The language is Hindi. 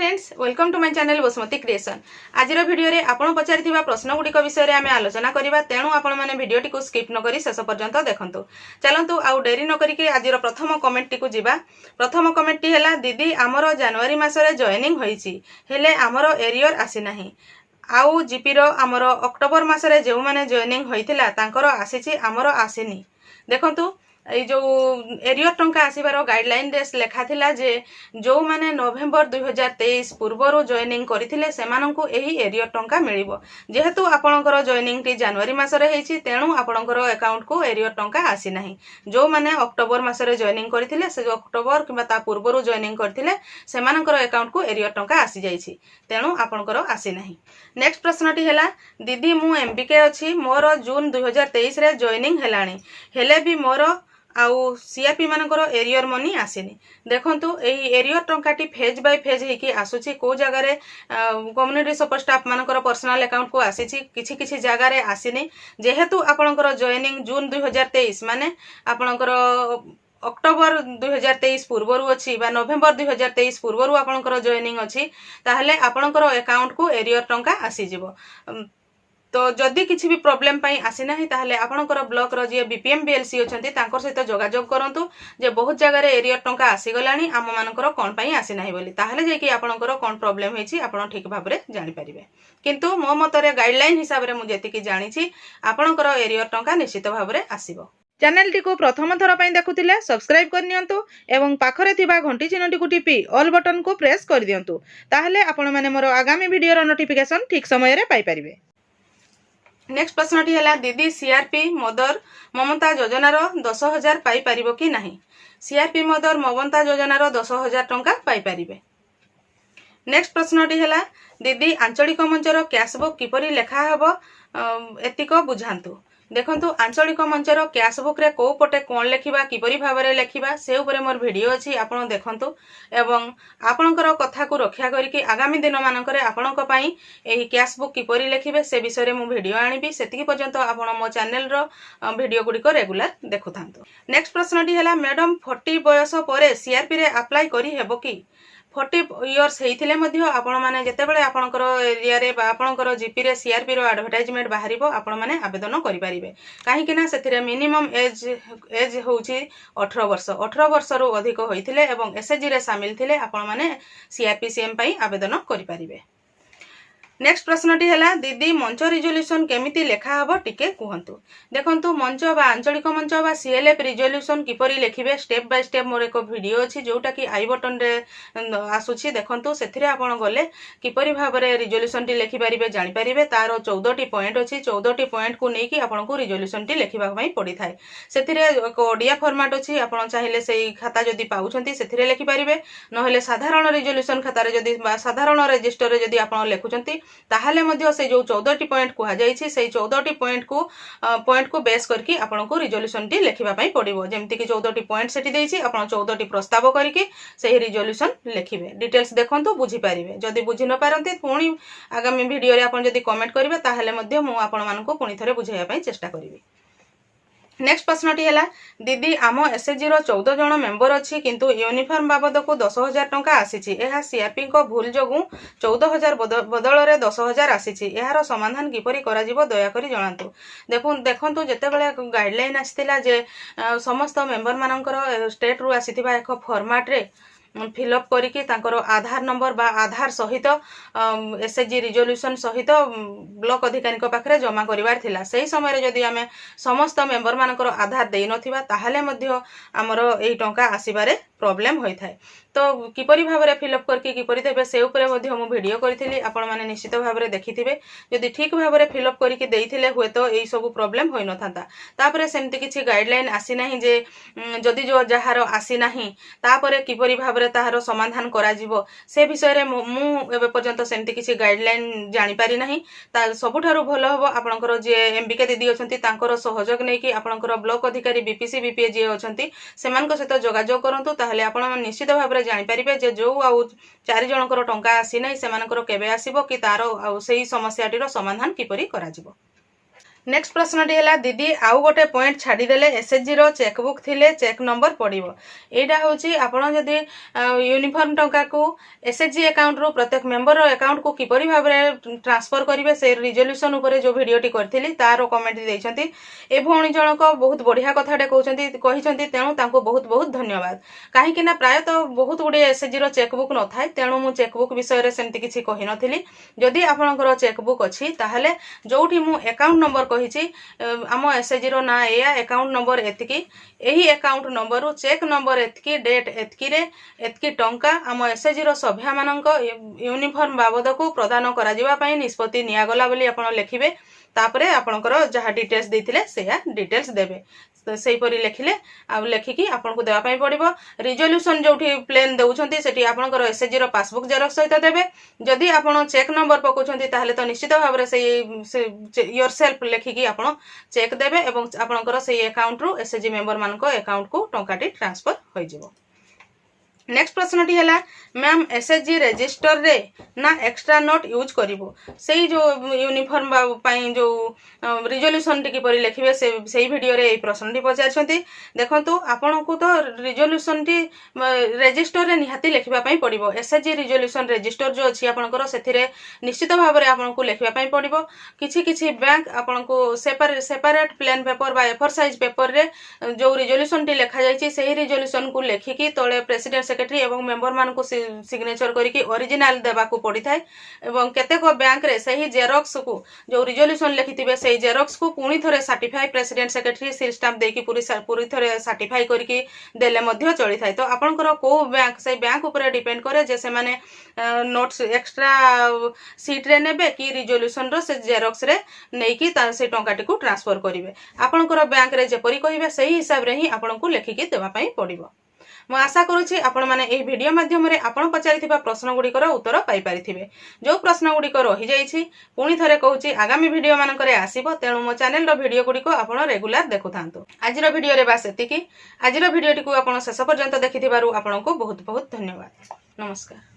Friends welcome to my channel Basumati creation. आज वीडियो रे आपण पचारिथिबा प्रश्न गुडिक विषय रे आमे आलोचना करिबा, तेणु आपण माने वीडियो टिकु स्किप न करी शेष पर्यंत देखंतु। चलंतु आउ डेरी न करिके आजिर प्रथम कमेंट टिकु जिबा। प्रथम कमेंट टी हैला, दीदी आमरो जनवरी मासरे जॉइनिंग होईची हेले आमरो एरियर आसी नाही। आउ जीपी रो आमरो अक्टोबर मासरे जेउ माने जॉइनिंग होइतिला तांकरो आसीची, आमरो आसीनी। देखंतु जो एरियर टंका आसीबार गाइडलाइन रे लेखा थिला जे जो माने नवेम्बर 2023 पूर्वरु जॉइनिंग करथिले सेमानंकु एही एरियर टंका मिलिबो। जेहेतु आपणकर जॉइनिंग टी जनवरी मासरे हेछि, तेणु आपणकर अकाउंट को एरियर टंका आसी नाही। जो माने अक्टोबर मासरे जॉइनिंग करथिले से अक्टोबर किबा ता पूर्वरु जॉइनिंग करथिले सेमानंकर अकाउंट को एरियर टंका आसी जाईछि, तेणु आपणकर आसी नाही। नेक्स्ट प्रश्नटी हैला, दीदी मु एमबीके अछि, मोर जून 2023 रे जॉइनिंग हेलाणी हेले भी मोर आउ सीआरपी मानकर एरियर मनी आसीनी। देखंतु एही एरियर टंकाटी फेज बाय फेज हेकी आसुची। को जगह रे कम्युनिटी सपोर्ट स्टाफ मानकर पर्सनल अकाउंट को आसीची, किछि किछि जगह रे आसीनी। जेहेतु आपणकर जॉइनिंग जून 2023 माने आपणकर अक्टोबर 2023 पूर्वरु अछि बा नवेम्बर 2023 पूर्वरु आपणकर जॉइनिंग अछि, ताहले आपणकर अकाउंट को एरियर टंका आसी जिवो। तो जदि किसी भी प्रॉब्लम पाई आसी नाही ताहले आपणकर ब्लॉक रो जे बीपीएम बीएलसी अछंती तांकर सहित जोगाजोग करंतु जे बहुत जगह रे एरियर टंका आसी गलानी, आम मानकर कोन पाई आसी नाही बोली, ताहले जे कि आपणकर कोन प्रॉब्लम हेछि आपण ठीक भाबरे जानि परिबे। किंतु मो मतरे गाइडलाइन हिसाब रे मु जेति कि जानिछि आपणकर एरियर टंका निश्चित भाबरे आसीबो। चैनल टी को प्रथम थर पाई देखुतिले सब्सक्राइब कर नियंतु एवं पाखरे थिबा घंटी चिन्हटी को टिपी ऑल बटन को प्रेस कर दियंतु, ताहले आपण माने मोर आगामी वीडियो रो नोटिफिकेशन ठीक समय रे पाई परिबे। नेक्स्ट प्रश्न टी हैला, दीदी सीआरपी मदर ममता योजनार 10,000 पाई परिबो कि नाही? सीआरपी मदर ममता योजनार 10,000 टंका पाई परिबे। नेक्स्ट प्रश्न टी हैला, दीदी आंचलिक मंचर कैशबुक किपरि लेखा हबो एतिक बुझांतु। देखंतु आंचलिक मंचर कैशबुक रे को पटे कोन लेखिबा किपरि भाबरे लेखिबा से ऊपर मोर वीडियो अछि, आपण देखंतु एवं आपणकर कथा को रक्षा करिके आगामी दिन मानकरे आपणक पई एही कैशबुक किपरि लेखिबे से विषय रे मु वीडियो आनिबी। सेतिकी पर्यंत आपण मो चैनल रो वीडियो गुडी को रेगुलर देखुथांतु। नेक्स्ट प्रश्न टी हैला, मैडम 40 बयस परे सीआरपी रे अप्लाई करी हेबो कि? 40 इयर्स हेइथिले मध्य आपण माने जेतेबेले आपणकर एरिया रे बा आपणकर जीपी रे सीआरपी रो एडवर्टाइजमेंट बाहरिबो, आपण माने आवेदन करि परिबे। काहे कि ना सेथिरे मिनिमम एज होउची 18 वर्ष। 18 वर्ष रो अधिक होइथिले एवं एसएसजी रे शामिल थिले आपण माने सीआरपी सीएम पई आवेदन करि परिबे। नेक्स्ट प्रश्न टी हैला, दीदी मंच रिजोल्यूशन केमिति लेखा हबो टिके कुहंतु। देखंतु मंच बा आंचलिक मंच बा सीएलएफ रिजोल्यूशन किपरि लेखिबे स्टेप बाय स्टेप मोर एक वीडियो अछि, जोटा कि आई बटन रे आसुछि। देखंतु सेथिरे आपण गले किपरि भाबरे रिजोल्यूशन टी लेखि परिबे जानि परिबे। तारो 14 टी पॉइंट अछि, 14 टी पॉइंट को नेकी आपण को रिजोल्यूशन टी लेखिबा पई पड़ी थाए। सेथिरे एक ओडिया फॉर्मेट अछि, आपण चाहिले सेही खाता जदि पाउछंती सेथिरे लेखि परिबे, नहले साधारण रिजोल्यूशन खाता रे जदि साधारण रजिस्टर रे जदि आपण लेखुचंती ताहले मध्य से जो 14 टी पॉइंट कुहा जाईछि सेही 14 टी पॉइंट को बेस करके आपण को रिजोल्यूशन टी लेखिबा पई पड़िबो। जेमति कि 14 टी पॉइंट सेठी देइछि, आपण 14 टी प्रस्ताव करके सेही रिजोल्यूशन लेखिबे। डिटेल्स देखंतु बुझी पारिबे। जदि बुझी न पारंती पुणी आगामी वीडियो रे आपण जदि कमेंट करिवे ताहले मध्य मु आपण मानको पुणी थरे बुझाइया पई चेष्टा करिवि। नेक्स्ट प्रश्न टी हैला, दीदी आम एसएचजी रो 14 जण मेंबर अछि, किंतु यूनिफॉर्म बाबद को 10,000 टंका आसीछि। एहा सीआरपी को भूल जोगु 14,000 बदल रे 10,000 आसीछि। एहार समाधान किपरि करा जिवो दया करी जणांतु। देखंतु जेतेबेले गाइडलाइन आस्थिला जे समस्त मेंबर मानकर स्टेट रु आसीथिबा एक फॉर्मेट रे फिलअप करिके तांकर आधार नंबर बा आधार सहित एसएचजी रिजोल्यूशन सहित ब्लॉक अधिकारी को पाखरे जमा करिवार थिला। सही समय रे जदि आमे समस्त मेंबर मानकर आधार देइ नथिबा ताहाले मध्य हमरो एही टंका आसीबारे प्रॉब्लम होई थाए। तो किपरि भाबरे फिलअप करके किपरि देबे से ऊपर मध्य मु वीडियो करथिली, आपण माने निश्चित भाबरे देखिथिबे। जदि ठीक भाबरे फिलअप करके देइथिले हुए तो एही सब प्रॉब्लम होई न थांता। तापरे सेमति किछि गाइडलाइन आसी नाही जे जदि जो जहार आसी नाही तापरे किपरि भाबरे ताहार समाधान करा जिवो से विषय रे मु एबे पर्यंत सेमति किछि गाइडलाइन जानि पारि नाही। ता सबुठारु भलो हबो आपणकर जे एमबीके दीदी अछंती तांकर सहयोग नै कि आपणकर ब्लॉक अधिकारी बीपीसी बीपीए जे अछंती सेमानक सहित जोगाजोग करंतु, ताहले आपण निश्चित भाबरे जानि परिबे जे जो आउ 4 जनकर टंका आसी नै सेमानकर केबे आसीबो कि तारो आउ सेही समस्याटीर समाधान किपरि करा जिवो। नेक्स्ट प्रश्नटी है दीदी आउ गोटे पॉइंट छाड़ीदेले एसएचजी रो चेकबुक थिले चेक नंबर पड़ो यहाँ हूँ आपड़ जदि यूनिफॉर्म टंका को एसएचजी अकाउंट रु प्रत्येक मेंबर अकाउंट को किपरि भाव में ट्रांसफर करेंगे से रिजोल्यूशन उपरे जो भिडियोटी करी तार कमेंट देते ए भौणी जनक बहुत बढ़िया कथाटे कहते तेणु तांको बहुत बहुत धन्यवाद कहीं प्रायतः बहुत गुड़े एसएचजी रो चेकबुक न थाए तेणु मु चेकबुक विषय सेमती किसी कही नथिली जदि आपणकर चेकबुक अच्छी ताहले जोठी मु अकाउंट नंबर कही आम एसएचजी रो ना या अकाउंट नंबर एतिकी एही अकाउंट नंबर चेक नंबर एतिकी डेट एतिकी टंका आम एसएचजी रो सभ्या मानक यूनिफॉर्म बाबद को प्रदान करा जिबा पई निष्पत्ति नियागला बोली आपण लिखिबे तापरे आपणकर जहा डिटेल्स देथिले सेया डिटेल्स देबे सेहीपरि लिखिले आ लिखिकी आपन को देवा पई पड़िबो रिजोल्यूशन जोठी प्लेन देउछंती सेठी आपनकर एसएचजी रो पासबुक जेरॉक्स सहित देबे जदि आपन चेक नंबर पकोछंती ताहले तो निश्चित भाव रे से योरसेल्फ लिखिकी आपन चेक देबे एवं आपनकर से अकाउंट रु एसएचजी मेंबर मानको अकाउंट को टंकाटी ट्रांसफर होई जिवो। नेक्स्ट प्रश्नटी है मैम एसएचजी रजिस्टर रे ना एक्स्ट्रा नोट यूज करिवो से जो यूनिफॉर्म पाई जो रिजोल्यूशन टी किपरि लिखिबे से वीडियो रे ए प्रश्नटी पचारछंती देखंतु आपन को तो रिजोल्यूशन टी रजिस्टर रे निहाती लिखिबा पई पड़िबो एसएचजी रिजोल्यूशन रजिस्टर जो अछि आपनकर सेथिरे निश्चित भाव रे आपन को लिखिबा पई पड़िबो किछि बैंक आपन को सेपरेट प्लेन पेपर बा A4 साइज पेपर रे जो रिजोल्यूशन टी लिखा जायछि सेही रिजोल्यूशन को लेखिकी तळे प्रेसिडेंट सेक्रेटरी एवं मेंबर मान को सिग्नेचर करके ओरिजिनल देवा को पड़ी थाए एवं केतेक बैंक रे सही जेरॉक्स को जो रिजोल्यूशन लिखिथिबे सही जेरॉक्स को पुणी थरे certify president secretary seal stamp देकी पूरी थरे सर्टिफाई करके देले मध्य चली थाए तो आपनकर को बैंक से बैंक ऊपर डिपेंड करे जे से माने नोट्स एक्स्ट्रा सीट रे नेबे कि रिजोल्यूशन रो से जेरॉक्स रे नेकी ता से टंकाटी को ट्रांसफर करिवे आपनकर बैंक रे जेपरि कहिबे सही हिसाब रे ही आपन को लेखिकी देवा पई पड़िबो। मु आशा करुछि आपण माने एही वीडियो माध्यम रे आपण पचारिथिबा प्रश्न गुडीकर उत्तर पाई परिथिबे जो प्रश्न गुडीक रहि जाइछि पुणी थरे कहूछि आगामी वीडियो मानकरे आसीबो तेणु मो चैनल रो वीडियो गुडीको आपण रेगुलर देखुथांतु। आजिरो वीडियो रे बास एतिकी आजिरो वीडियोटी को आपण शेष पर्यंत देखिथिबारु आपनको बहुत बहुत धन्यवाद। नमस्कार।